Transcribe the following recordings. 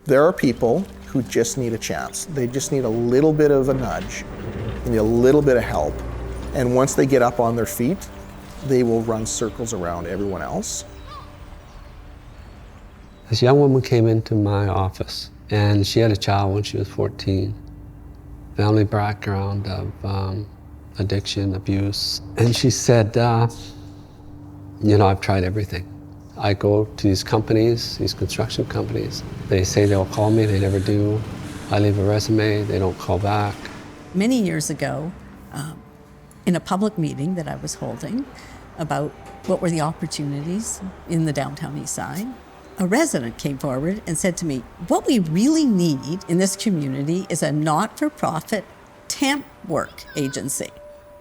There are people who just need a chance. They just need a little bit of a nudge, they need a little bit of help. And once they get up on their feet, they will run circles around everyone else. This young woman came into my office, and she had a child when she was 14. Family background of addiction, abuse. And she said, I've tried everything. I go to these companies, these construction companies. They say they'll call me, they never do. I leave a resume, they don't call back. Many years ago, in a public meeting that I was holding about what were the opportunities in the downtown east side, a resident came forward and said to me, what we really need in this community is a not-for-profit temp work agency.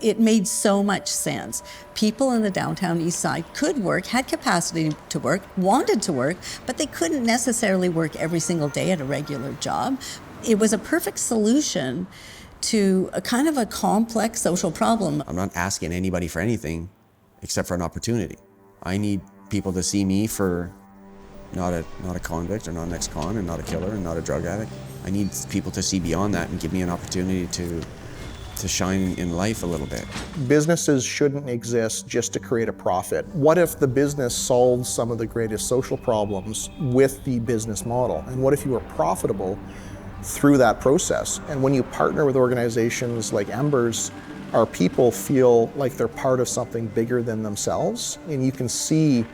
It made so much sense. People in the downtown east side could work, had capacity to work, wanted to work, but they couldn't necessarily work every single day at a regular job. It was a perfect solution to a kind of a complex social problem. I'm not asking anybody for anything except for an opportunity. I need people to see me for not a convict or not an ex-con and not a killer and not a drug addict. I need people to see beyond that and give me an opportunity to shine in life a little bit. Businesses shouldn't exist just to create a profit. What if the business solves some of the greatest social problems with the business model? And what if you are profitable through that process? And when you partner with organizations like Embers, our people feel like they're part of something bigger than themselves, and you can see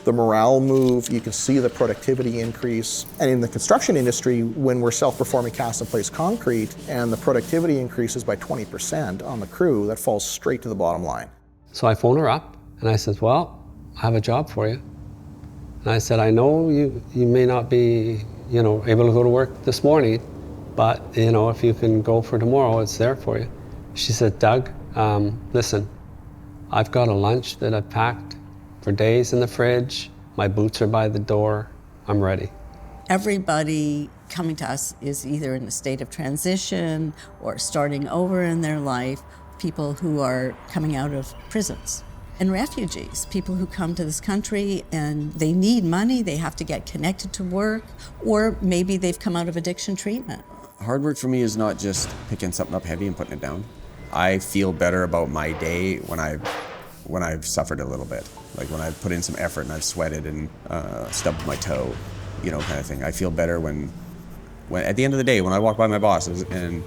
the morale move, you can see the productivity increase. And in the construction industry, when we're self-performing cast and place concrete and the productivity increases by 20% on the crew, that falls straight to the bottom line. So I phoned her up and I said, well, I have a job for you. And I said, I know you may not be, able to go to work this morning, but if you can go for tomorrow, it's there for you. She said, Doug, listen, I've got a lunch that I've packed for days in the fridge. My boots are by the door. I'm ready. Everybody coming to us is either in a state of transition or starting over in their life, people who are coming out of prisons, and refugees, people who come to this country and they need money, they have to get connected to work, or maybe they've come out of addiction treatment. Hard work for me is not just picking something up heavy and putting it down. I feel better about my day when I've suffered a little bit. Like when I've put in some effort and I've sweated and stubbed my toe, kind of thing. I feel better when at the end of the day, when I walk by my bosses and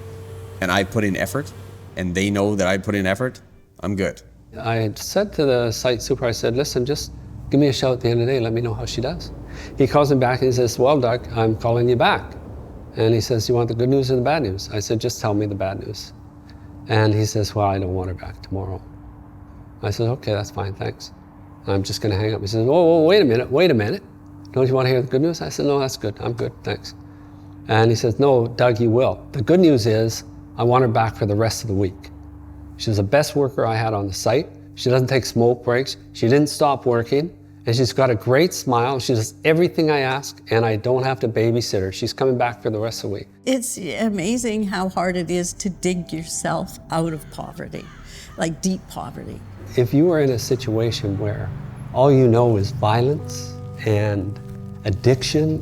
I put in effort and they know that I put in effort, I'm good. I had said to the site super, I said, listen, just give me a shout at the end of the day, let me know how she does. He calls me back and he says, well, Doug, I'm calling you back. And he says, you want the good news or the bad news? I said, just tell me the bad news. And he says, well, I don't want her back tomorrow. I said, okay, that's fine, thanks. I'm just gonna hang up. He says, whoa, wait a minute. Don't you want to hear the good news? I said, no, that's good, I'm good, thanks. And he says, no, Doug, you will. The good news is, I want her back for the rest of the week. She's the best worker I had on the site. She doesn't take smoke breaks. She didn't stop working. And she's got a great smile. She does everything I ask, and I don't have to babysit her. She's coming back for the rest of the week. It's amazing how hard it is to dig yourself out of poverty, like deep poverty. If you are in a situation where all you know is violence and addiction,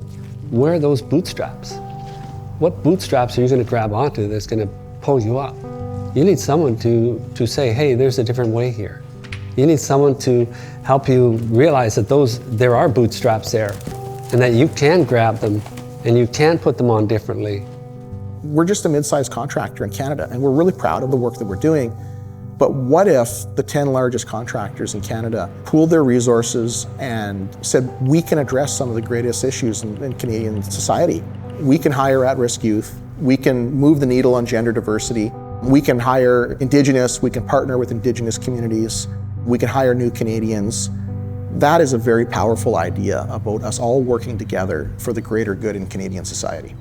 where are those bootstraps? What bootstraps are you going to grab onto that's going to pull you up? You need someone to say, hey, there's a different way here. You need someone to help you realize that there are bootstraps there and that you can grab them and you can put them on differently. We're just a mid-sized contractor in Canada, and we're really proud of the work that we're doing. But what if the 10 largest contractors in Canada pooled their resources and said, we can address some of the greatest issues in Canadian society. We can hire at-risk youth. We can move the needle on gender diversity. We can hire Indigenous. We can partner with Indigenous communities. We can hire new Canadians. That is a very powerful idea about us all working together for the greater good in Canadian society.